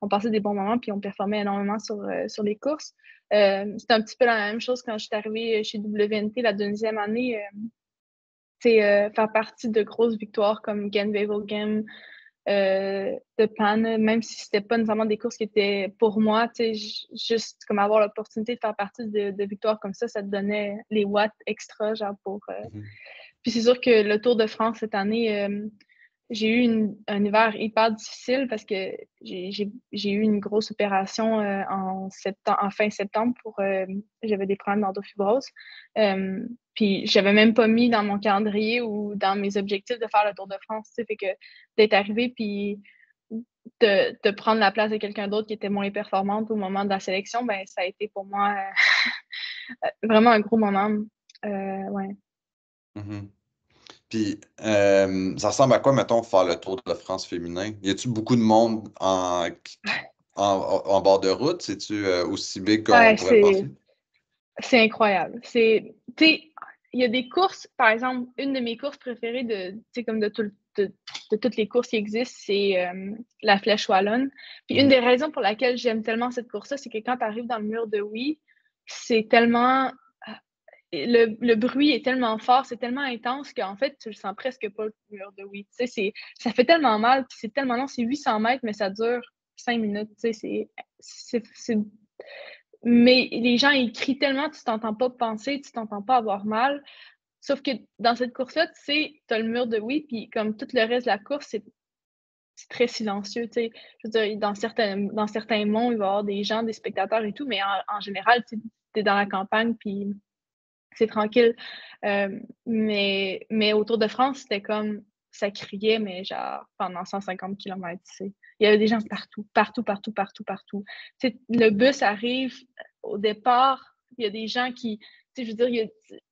on passait des bons moments puis on performait énormément sur les courses. C'était un petit peu la même chose quand je suis arrivée chez WNT la deuxième année. Faire partie de grosses victoires comme Gent-Wevelgem, de panne, même si c'était pas nécessairement des courses qui étaient pour moi, tu sais, juste comme avoir l'opportunité de faire partie de victoires comme ça te donnait les watts extra, genre pour... Puis c'est sûr que le Tour de France cette année, j'ai eu un hiver hyper difficile parce que j'ai eu une grosse opération en fin septembre j'avais des problèmes d'endofibrose. Puis j'avais même pas mis dans mon calendrier ou dans mes objectifs de faire le Tour de France. Fait que d'être arrivé puis de prendre la place de quelqu'un d'autre qui était moins performante au moment de la sélection, ben ça a été pour moi vraiment un gros moment. Ouais. Puis, ça ressemble à quoi, mettons, faire le Tour de France féminin? Y a-tu beaucoup de monde en bord de route? C'est-tu aussi big qu'on pourrait penser? C'est incroyable. Tu sais, il y a des courses, par exemple, une de mes courses préférées comme de toutes les courses qui existent, c'est la Flèche Wallonne. Puis une des raisons pour laquelle j'aime tellement cette course-là, c'est que quand tu arrives dans le mur de Oui, c'est tellement... Le bruit est tellement fort, c'est tellement intense qu'en fait, tu le sens presque pas, le mur de Oui. Tu sais, ça fait tellement mal, puis c'est tellement long, c'est 800 mètres, mais ça dure 5 minutes. Tu sais, mais les gens, ils crient tellement, tu t'entends pas penser, tu t'entends pas avoir mal. Sauf que dans cette course-là, tu sais, t'as le mur de Oui, puis comme tout le reste de la course, c'est très silencieux, tu sais. Je veux dire, dans certains monts, il va y avoir des gens, des spectateurs et tout, mais en général, tu es dans la campagne, puis c'est tranquille. Mais au Tour de France, c'était comme, ça criait, mais genre pendant 150 km, tu sais. Il y avait des gens partout, partout, partout, partout, partout. Tu sais, le bus arrive au départ, il y a des gens qui, tu sais, je veux dire,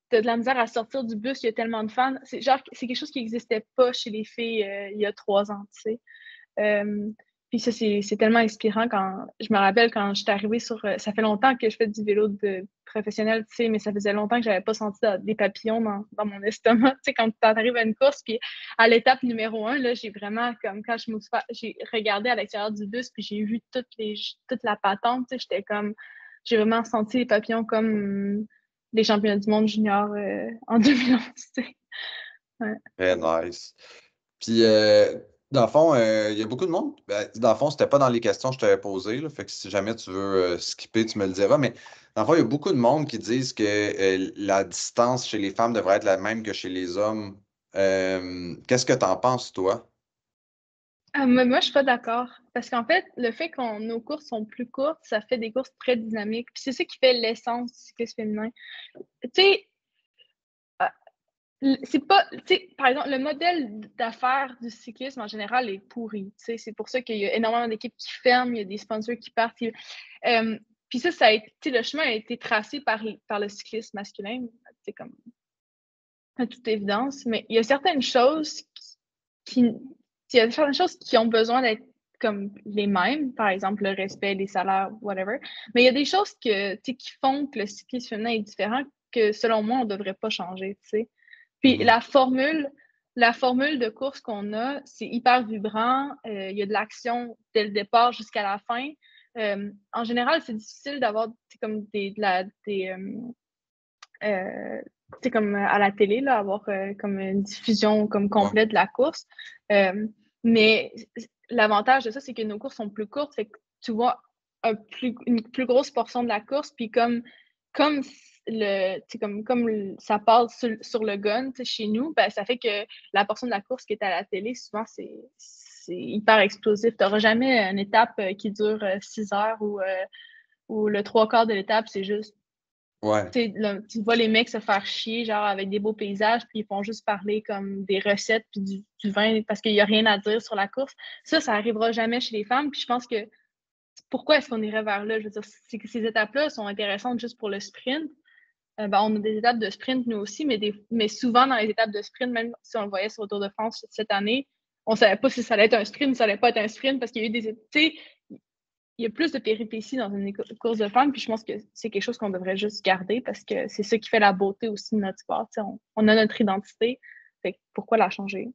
t'as de la misère à sortir du bus, il y a tellement de fans. C'est genre, c'est quelque chose qui n'existait pas chez les filles il y a 3 ans, tu sais. Puis ça, c'est tellement inspirant quand je me rappelle quand j'étais arrivée ça fait longtemps que je fais du vélo de professionnel, tu sais, mais ça faisait longtemps que j'avais pas senti des papillons dans mon estomac. Tu sais, quand tu arrives à une course, puis à l'étape numéro 1, là, j'ai vraiment, comme quand j'ai regardé à l'extérieur du bus, puis j'ai vu toute la patente, tu sais, j'étais comme, j'ai vraiment senti les papillons comme les championnats du monde junior en 2011, tu sais. Ouais. Très nice. Puis, dans le fond, il y a beaucoup de monde. Ben, dans le fond, c'était pas dans les questions que je t'avais posées, là, fait que si jamais tu veux skipper, tu me le diras. Mais dans le fond, il y a beaucoup de monde qui disent que la distance chez les femmes devrait être la même que chez les hommes. Qu'est-ce que tu en penses, toi? Moi, je suis pas d'accord. Parce qu'en fait, le fait que nos courses sont plus courtes, ça fait des courses très dynamiques. Puis c'est ça qui fait l'essence du cyclisme féminin. Tu sais, c'est pas, tu sais, par exemple, le modèle d'affaires du cyclisme en général est pourri. Tu sais, c'est pour ça qu'il y a énormément d'équipes qui ferment, il y a des sponsors qui partent. Puis ça a été, tu sais, le chemin a été tracé par le cyclisme masculin, c'est comme à toute évidence. Mais il y a certaines choses il y a certaines choses qui ont besoin d'être comme les mêmes, par exemple le respect des salaires, whatever. Mais il y a des choses qui font que le cyclisme féminin est différent que selon moi, on ne devrait pas changer. T'sais. Puis la formule de course qu'on a, c'est hyper vibrant. Il y a de l'action dès le départ jusqu'à la fin. En général, c'est difficile d'avoir comme comme à la télé, là, avoir comme une diffusion comme complète de la course. Mais l'avantage de ça, c'est que nos courses sont plus courtes, fait que tu vois une plus grosse portion de la course, puis comme ça passe sur le gun chez nous, ben, ça fait que la portion de la course qui est à la télé, souvent, c'est hyper explosif. Tu n'auras jamais une étape qui dure 6 heures ou le 3/4 de l'étape, c'est juste Ouais. tu vois les mecs se faire chier, genre avec des beaux paysages, puis ils font juste parler comme des recettes puis du vin parce qu'il n'y a rien à dire sur la course. Ça arrivera jamais chez les femmes. Puis je pense que pourquoi est-ce qu'on irait vers là? Je veux dire, c'est que ces étapes-là sont intéressantes juste pour le sprint. Ben, on a des étapes de sprint nous aussi, mais souvent dans les étapes de sprint, même si on le voyait sur le Tour de France cette année, on ne savait pas si ça allait être un sprint ou ça allait pas être un sprint parce qu'il y a eu des. Il y a plus de péripéties dans une course de femmes, puis je pense que c'est quelque chose qu'on devrait juste garder parce que c'est ça qui fait la beauté aussi de notre sport. On a notre identité, fait que pourquoi la changer?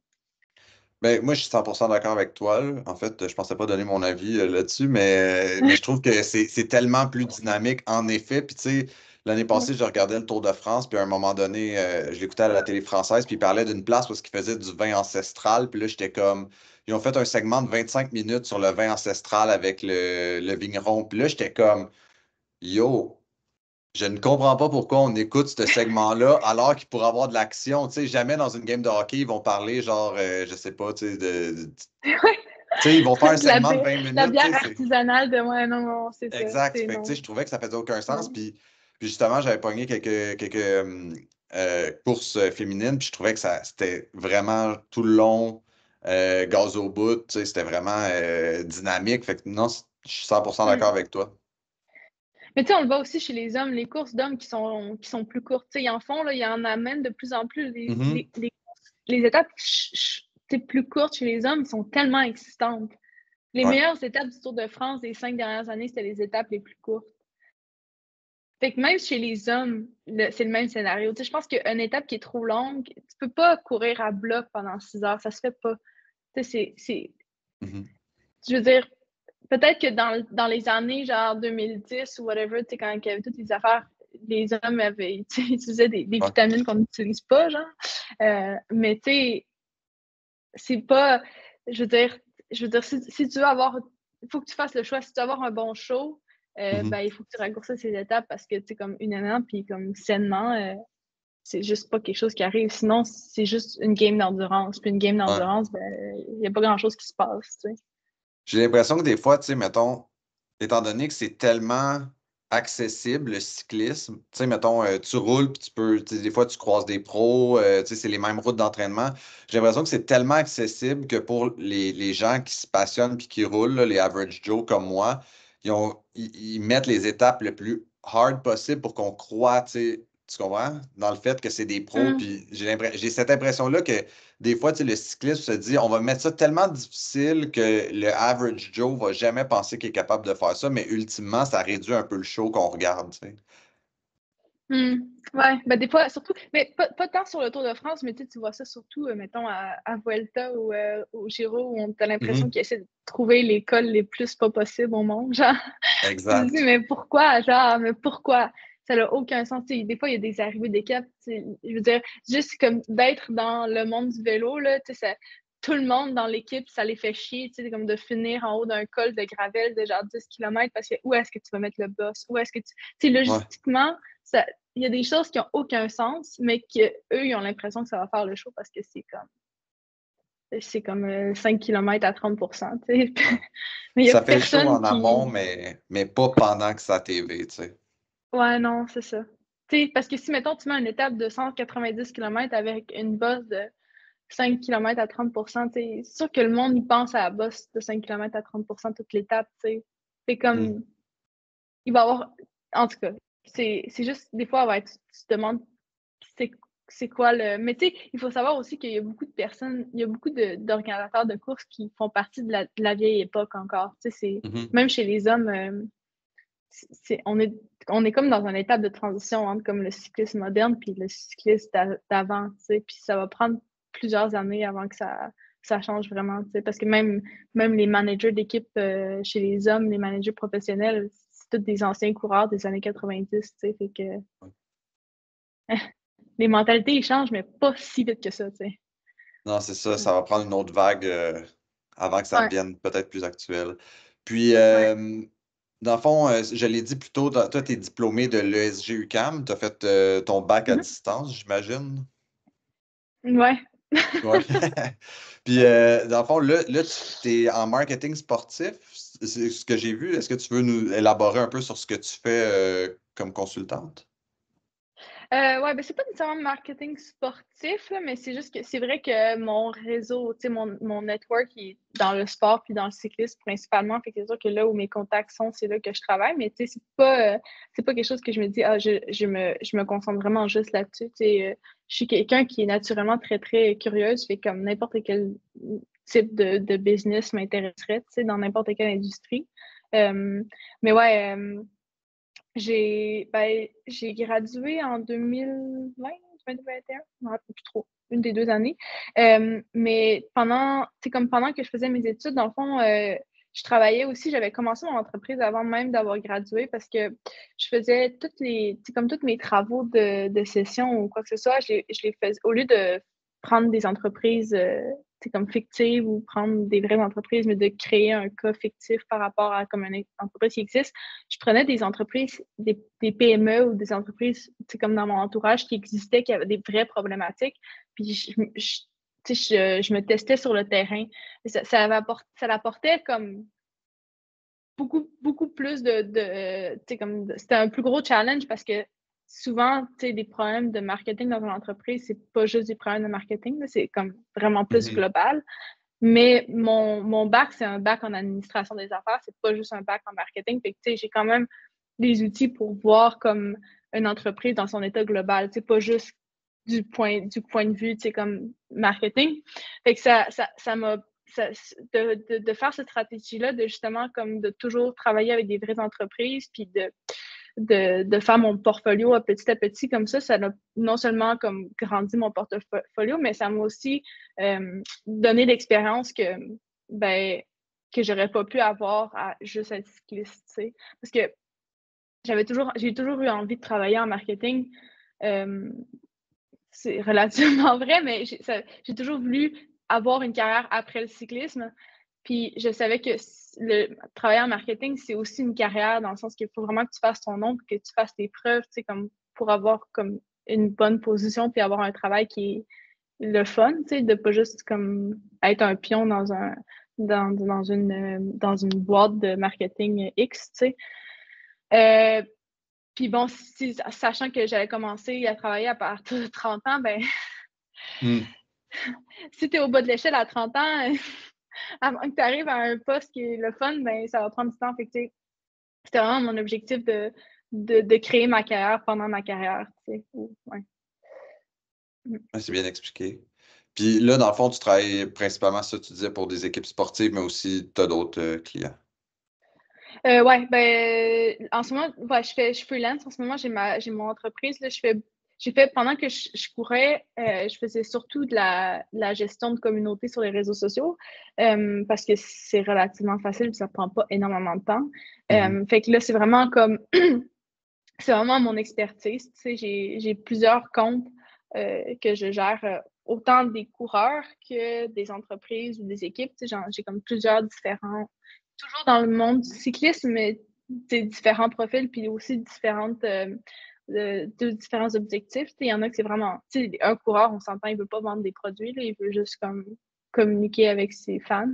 Ben, moi, je suis 100% d'accord avec toi, là. En fait, je pensais pas donner mon avis là-dessus, mais je trouve que c'est tellement plus dynamique, en effet. Puis, tu sais, L'année passée, je regardais le Tour de France, puis à un moment donné, je l'écoutais à la télé française, puis il parlait d'une place où ils faisaient du vin ancestral, puis là, j'étais comme... Ils ont fait un segment de 25 minutes sur le vin ancestral avec le vigneron, puis là, j'étais comme, yo, je ne comprends pas pourquoi on écoute ce segment-là alors qu'il pourrait avoir de l'action. Tu sais, jamais dans une game de hockey, ils vont parler genre, je sais pas, tu sais, tu sais, ils vont faire un segment de 20 La minutes, bière tu sais, artisanale de moi, non, non, c'est ça. exact. C'est Fait que, tu sais, non. je trouvais que ça faisait aucun sens. Non. Puis justement, j'avais pogné quelques courses féminines, puis je trouvais que c'était vraiment tout le long, gaz au bout, tu sais, c'était vraiment dynamique. Fait que non, je suis 100% d'accord Mm. avec toi. Mais tu sais, on le voit aussi chez les hommes, les courses d'hommes qui sont plus courtes. Tu sais, ils en font, là, ils en amènent de plus en plus. Mhm. Les étapes tu sais, plus courtes chez les hommes sont tellement existantes. Les Ouais. meilleures étapes du Tour de France des 5 dernières années, c'était les étapes les plus courtes. Fait que même chez les hommes, c'est le même scénario. Tu sais, je pense qu'une étape qui est trop longue, tu peux pas courir à bloc pendant 6 heures. Ça se fait pas. Tu sais, Mhm. je veux dire, peut-être que dans les années genre 2010 ou whatever, tu sais, quand il y avait toutes les affaires, les hommes avaient, tu sais, ils utilisaient des Ouais. vitamines qu'on n'utilise pas, genre. Mais tu sais, c'est pas. Je veux dire, si tu veux avoir. Il faut que tu fasses le choix. Si tu veux avoir un bon show, Mhm. ben, il faut que tu raccourcisses ces étapes parce que, tu sais, comme humainement, puis comme sainement, c'est juste pas quelque chose qui arrive. Sinon, c'est juste une game d'endurance. Puis une game Ouais. d'endurance, ben, il n'y a pas grand-chose qui se passe, tu sais. J'ai l'impression que des fois, tu sais, mettons, étant donné que c'est tellement accessible, le cyclisme, tu sais, mettons, tu roules, puis tu peux, tu sais, des fois, tu croises des pros, tu sais, c'est les mêmes routes d'entraînement. J'ai l'impression que c'est tellement accessible que pour les gens qui se passionnent puis qui roulent, là, les average Joe comme moi, ils mettent les étapes le plus hard possible pour qu'on croit, tu sais, tu comprends? Dans le fait que c'est des pros, Mm. puis j'ai cette impression-là que des fois, tu sais, le cycliste se dit, on va mettre ça tellement difficile que le average Joe va jamais penser qu'il est capable de faire ça, mais ultimement, ça réduit un peu le show qu'on regarde, tu sais. Mm. Ouais, ben des fois, surtout, mais pas tant sur le Tour de France, mais tu vois ça surtout, mettons, à Vuelta ou au Giro, où on a l'impression Mhm. qu'ils essaient de trouver les cols les plus pas possibles au monde. Genre, tu te dis, Exact. mais pourquoi? Genre, mais pourquoi? Ça n'a aucun sens. Tu sais, des fois, il y a des arrivées d'équipe. Je veux dire, juste comme d'être dans le monde du vélo, là, tu sais, tout le monde dans l'équipe, ça les fait chier, tu sais, comme de finir en haut d'un col de gravel de genre 10 km parce que où est-ce que tu vas mettre le boss? Où est-ce que tu. Tu sais, Ouais. logistiquement, ça, il y a des choses qui n'ont aucun sens, mais qu'eux, ils ont l'impression que ça va faire le show parce que c'est comme 5 km à 30%, tu sais. Ouais. Mais il n'y a Ça fait le show personne en amont, qui. mais pas pendant que ça TV, tu sais. Ouais, non, c'est ça. Tu sais, parce que si, mettons, tu mets une étape de 190 km avec une bosse de 5 km à 30%, tu sais, c'est sûr que le monde, il pense à la bosse de 5 km à 30% toute l'étape, tu sais. C'est Mm. comme, il va y avoir, en tout cas, c'est juste, des fois, ouais, tu te demandes c'est c'est quoi le. Mais tu sais, il faut savoir aussi qu'il y a beaucoup de personnes, il y a beaucoup d'organisateurs de courses qui font partie de la vieille époque encore. Tu sais, Mhm. même chez les hommes, on est comme dans une étape de transition entre comme le cyclisme moderne puis le cyclisme d'avant, tu sais. Puis ça va prendre plusieurs années avant que ça change vraiment, tu sais. Parce que même les managers d'équipe chez les hommes, les managers professionnels, c'est tous des anciens coureurs des années 90, tu sais. Fait que les mentalités, ils changent, mais pas si vite que ça, tu sais. Non, c'est ça, ça va prendre une autre vague avant que ça Ouais, devienne peut-être plus actuel. Puis, ouais. dans le fond, je l'ai dit plus tôt, toi, tu es diplômé de l'ESG UQAM, tu as fait ton bac à Mhm. distance, j'imagine. Ouais. Ouais. Puis, dans le fond, là tu es en marketing sportif, c'est ce que j'ai vu. Est-ce que tu veux nous élaborer un peu sur ce que tu fais comme consultante? Ouais, ben c'est pas nécessairement marketing sportif, là, mais c'est juste que c'est vrai que mon réseau, tu sais, mon network il est dans le sport puis dans le cyclisme principalement. Fait que c'est sûr que là où mes contacts sont, c'est là que je travaille. Mais tu sais, c'est pas quelque chose que je me dis, ah, je me concentre vraiment juste là-dessus. Tu sais, je suis quelqu'un qui est naturellement très, très curieuse. Fait comme n'importe quel type de business m'intéresserait, tu sais, dans n'importe quelle industrie. Euh, mais ouais, j'ai gradué en 2020, 2021, je me rappelle plus trop, une des deux années. Mais pendant, c'est comme pendant que je faisais mes études, dans le fond, je travaillais aussi, j'avais commencé mon entreprise avant même d'avoir gradué parce que je faisais comme tous mes travaux de session ou quoi que ce soit, je les faisais, au lieu de prendre des entreprises comme fictives ou prendre des vraies entreprises, mais de créer un cas fictif par rapport à comme une entreprise qui existe, je prenais des entreprises, des PME ou des entreprises comme dans mon entourage qui existaient, qui avaient des vraies problématiques, puis je me testais sur le terrain. Ça l'apportait comme beaucoup plus c'était un plus gros challenge parce que souvent, des problèmes de marketing dans une entreprise, c'est pas juste des problèmes de marketing, là, c'est comme vraiment plus global. Mais mon bac, c'est un bac en administration des affaires, c'est pas juste un bac en marketing. Fait que, j'ai quand même des outils pour voir comme une entreprise dans son état global, pas juste du point de vue, comme marketing. Fait que ça m'a de faire cette stratégie-là, de justement comme de toujours travailler avec des vraies entreprises, puis de faire mon portfolio à petit comme ça a non seulement comme grandi mon portfolio, mais ça m'a aussi donné l'expérience que j'aurais pas pu avoir à juste être cycliste, tu sais. Parce que j'ai toujours eu envie de travailler en marketing. C'est relativement vrai, mais j'ai toujours voulu avoir une carrière après le cyclisme. Puis je savais que travailler en marketing, c'est aussi une carrière dans le sens qu'il faut vraiment que tu fasses ton nom, que tu fasses tes preuves, tu sais, comme pour avoir comme une bonne position puis avoir un travail qui est le fun, tu sais, de pas juste comme être un pion dans une boîte de marketing X, tu sais. Puis bon, sachant que j'avais commencé à travailler à partir de 30 ans, si tu es au bas de l'échelle à 30 ans, avant que tu arrives à un poste qui est le fun, ça va prendre du temps. Fait que, c'était vraiment mon objectif de créer ma carrière pendant ma carrière. Ouais. C'est bien expliqué. Puis là, dans le fond, tu travailles principalement, ça, tu disais, pour des équipes sportives, mais aussi tu as d'autres clients. En ce moment, je suis freelance. En ce moment, j'ai mon entreprise. Là, j'ai fait pendant que je courais, je faisais surtout de la gestion de communauté sur les réseaux sociaux parce que c'est relativement facile et ça prend pas énormément de temps. Fait que là, c'est vraiment comme c'est vraiment mon expertise. Tu sais, j'ai plusieurs comptes que je gère, autant des coureurs que des entreprises ou des équipes. Tu sais, j'ai comme plusieurs différents, toujours dans le monde du cyclisme, mais différents profils, puis aussi différents objectifs. Tu sais, il y en a que c'est vraiment, tu sais, un coureur, on s'entend, il veut pas vendre des produits, là, il veut juste comme communiquer avec ses fans.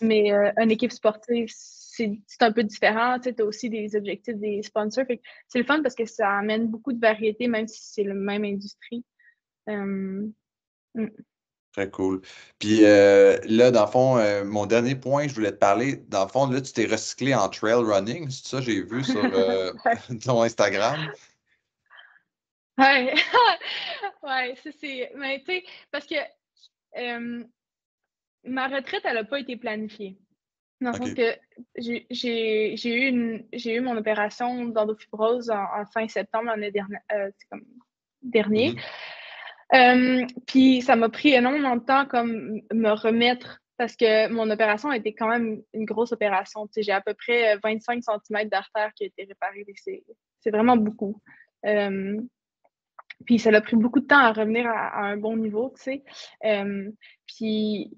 Mais une équipe sportive, c'est un peu différent. Tu as aussi des objectifs des sponsors. C'est le fun parce que ça amène beaucoup de variété, même si c'est la même industrie. Très cool. Puis là, dans le fond, mon dernier point, je voulais te parler. Dans le fond, là, tu t'es recyclé en trail running. C'est ça, j'ai vu sur ton Instagram. Ouais, ouais, ça c'est. Mais tu sais, parce que ma retraite, elle n'a pas été planifiée. Dans le sens que j'ai eu mon opération d'endofibrose en fin septembre l'année dernier. Puis ça m'a pris énormément de temps comme me remettre parce que mon opération a été quand même une grosse opération. Tu sais, j'ai à peu près 25 cm d'artère qui a été réparée. C'est vraiment beaucoup. Puis ça a pris beaucoup de temps à revenir à un bon niveau, tu sais. Puis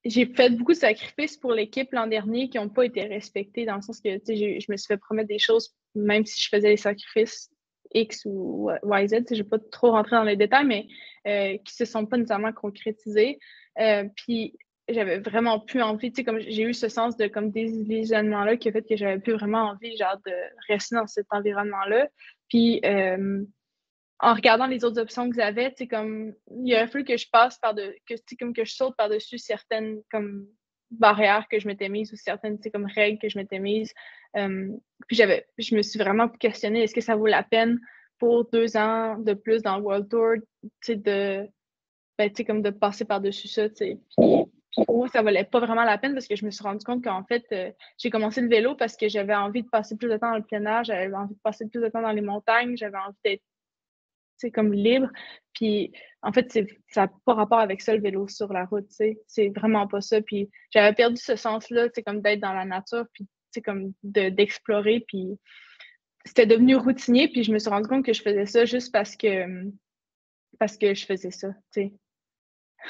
j'ai fait beaucoup de sacrifices pour l'équipe l'an dernier qui n'ont pas été respectés dans le sens que je me suis fait promettre des choses même si je faisais les sacrifices X ou Y, Z. Je ne vais pas trop rentrer dans les détails, mais qui ne se sont pas nécessairement concrétisés. Puis j'avais vraiment plus envie, comme j'ai eu ce sens de comme désillusionnement-là qui a fait que j'avais plus vraiment envie genre de rester dans cet environnement-là. Puis en regardant les autres options que j'avais, comme il a fallu que je que je saute par-dessus certaines comme barrières que je m'étais mise ou certaines comme règles que je m'étais mise. Puis je me suis vraiment questionnée, est-ce que ça vaut la peine pour 2 ans de plus dans le World Tour, comme de passer par-dessus ça, Puis pour moi, ça valait pas vraiment la peine parce que je me suis rendu compte qu'en fait, j'ai commencé le vélo parce que j'avais envie de passer plus de temps dans le plein air, j'avais envie de passer plus de temps dans les montagnes, j'avais envie d'être c'est comme libre. Puis en fait, ça n'a pas rapport avec ça, le vélo sur la route, tu sais. C'est vraiment pas ça. Puis j'avais perdu ce sens-là, tu sais, comme d'être dans la nature, puis tu sais, comme d'explorer. Puis c'était devenu routinier, puis je me suis rendu compte que je faisais ça juste parce que je faisais ça, tu sais.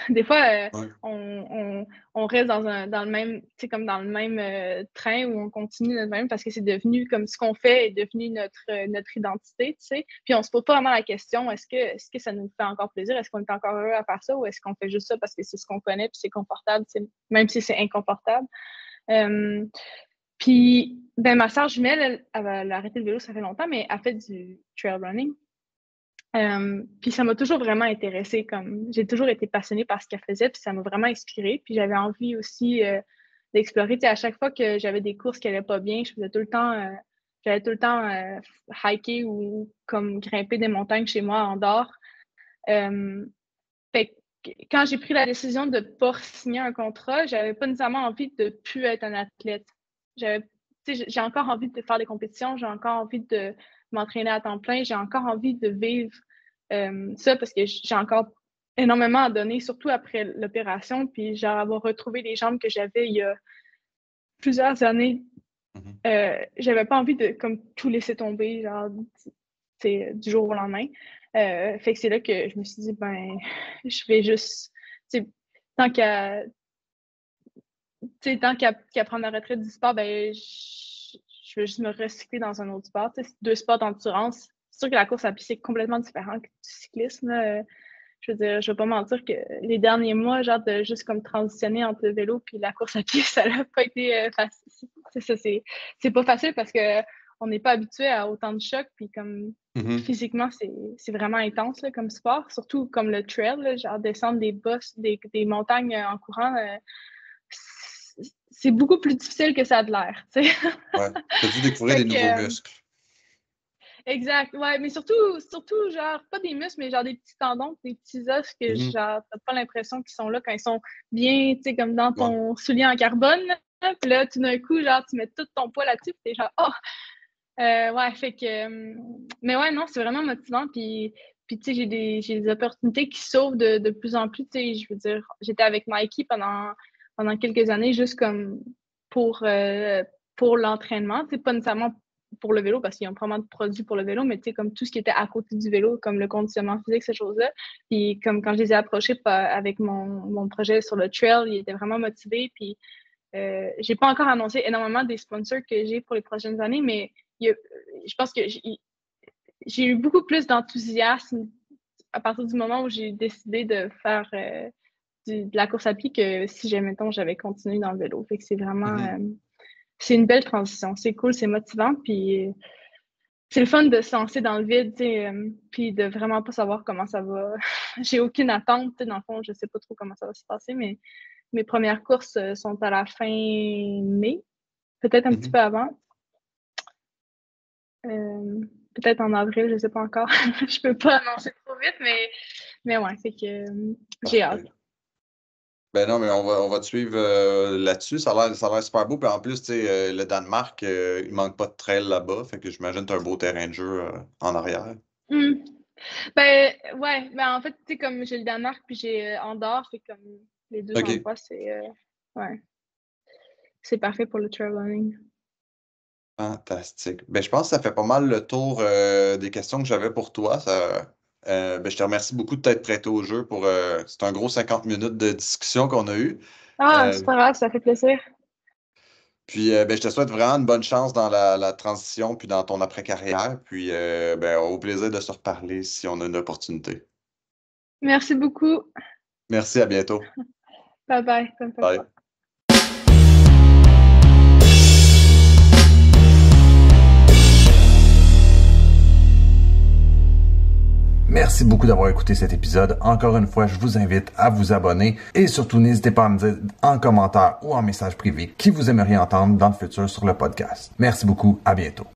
Des fois, on reste dans le même, tu sais, comme dans le même train où on continue notre même parce que c'est devenu comme ce qu'on fait est devenu notre identité, tu sais. Puis on se pose pas vraiment la question, est-ce que ça nous fait encore plaisir? Est-ce qu'on est encore heureux à faire ça ou est-ce qu'on fait juste ça parce que c'est ce qu'on connaît puis c'est confortable, même si c'est inconfortable? Puis, ben, ma sœur jumelle, elle a arrêté le vélo, ça fait longtemps, mais elle fait du trail running. Puis ça m'a toujours vraiment intéressée, comme j'ai toujours été passionnée par ce qu'elle faisait, puis ça m'a vraiment inspirée. Puis j'avais envie aussi d'explorer. Tu sais, à chaque fois que j'avais des courses qui allaient pas bien, j'allais tout le temps hiker ou comme grimper des montagnes chez moi en dehors. Fait que quand j'ai pris la décision de pas signer un contrat, j'avais pas nécessairement envie de plus être un athlète. J'ai encore envie de faire des compétitions, j'ai encore envie de m'entraîner à temps plein, j'ai encore envie de vivre ça parce que j'ai encore énormément à donner, surtout après l'opération, puis genre avoir retrouvé les jambes que j'avais il y a plusieurs années. J'avais pas envie de comme tout laisser tomber, genre du jour au lendemain. Fait que c'est là que je me suis dit, ben, je vais juste, tant qu'à prendre la retraite du sport, ben, je vais juste me recycler dans un autre sport. T'sais, 2 sports d'endurance. C'est sûr que la course à pied, c'est complètement différent du cyclisme. Je veux dire, je vais pas mentir que les derniers mois, genre de juste comme transitionner entre le vélo puis la course à pied, ça n'a pas été facile. C'est pas facile parce que on n'est pas habitué à autant de chocs, puis comme physiquement, c'est vraiment intense là, comme sport, surtout comme le trail, là, genre descendre des bosses, des montagnes en courant. C'est beaucoup plus difficile que ça a de l'air, tu sais. Ouais, t'as dû découvrir des nouveaux muscles. Exact, ouais, mais surtout, genre, pas des muscles, mais genre des petits tendons, des petits os que, genre, t'as pas l'impression qu'ils sont là quand ils sont bien, tu sais, comme dans ton soulier en carbone, là. Puis là, tout d'un coup, genre, tu mets tout ton poids là-dessus, puis t'es genre, oh! Ouais, fait que... mais ouais, non, c'est vraiment motivant, puis tu sais, j'ai des opportunités qui s'ouvrent de plus en plus, tu sais, je veux dire, j'étais avec Mikey pendant quelques années, juste comme pour l'entraînement, tu sais, pas nécessairement pour le vélo, parce qu'ils ont vraiment de produits pour le vélo, mais tu sais, comme tout ce qui était à côté du vélo, comme le conditionnement physique, ces choses-là. Puis comme quand je les ai approchés avec mon projet sur le trail, ils étaient vraiment motivés. Puis j'ai pas encore annoncé énormément des sponsors que j'ai pour les prochaines années, mais je pense que j'ai eu beaucoup plus d'enthousiasme à partir du moment où j'ai décidé de faire de la course à pied que si, mettons, j'avais continué dans le vélo. Fait que c'est vraiment... c'est une belle transition. C'est cool, c'est motivant, puis c'est le fun de se lancer dans le vide, puis de vraiment pas savoir comment ça va. J'ai aucune attente, dans le fond, je sais pas trop comment ça va se passer, mais mes premières courses sont à la fin mai, peut-être un petit peu avant. Peut-être en avril, je sais pas encore. Je peux pas annoncer trop vite, mais ouais, c'est que j'ai hâte. Ben non, mais on va te suivre là-dessus. Ça a l'air super beau. Puis en plus, tu sais, le Danemark, il manque pas de trail là-bas. Fait que j'imagine que tu as un beau terrain de jeu en arrière. Ben, ouais. Ben, en fait, tu sais, comme j'ai le Danemark puis j'ai Andorre, fait comme les deux endroits, c'est ouais. C'est parfait pour le trail running. Fantastique. Ben, je pense que ça fait pas mal le tour des questions que j'avais pour toi. Ben, je te remercie beaucoup de t'être prêté au jeu pour. C'est un gros 50 minutes de discussion qu'on a eu. C'est pas grave, ça fait plaisir. Puis, ben, je te souhaite vraiment une bonne chance dans la transition puis dans ton après-carrière. Puis, ben, au plaisir de se reparler si on a une opportunité. Merci beaucoup. Merci, à bientôt. Bye bye. Bye. Merci beaucoup d'avoir écouté cet épisode. Encore une fois, je vous invite à vous abonner et surtout n'hésitez pas à me dire en commentaire ou en message privé qui vous aimeriez entendre dans le futur sur le podcast. Merci beaucoup, à bientôt.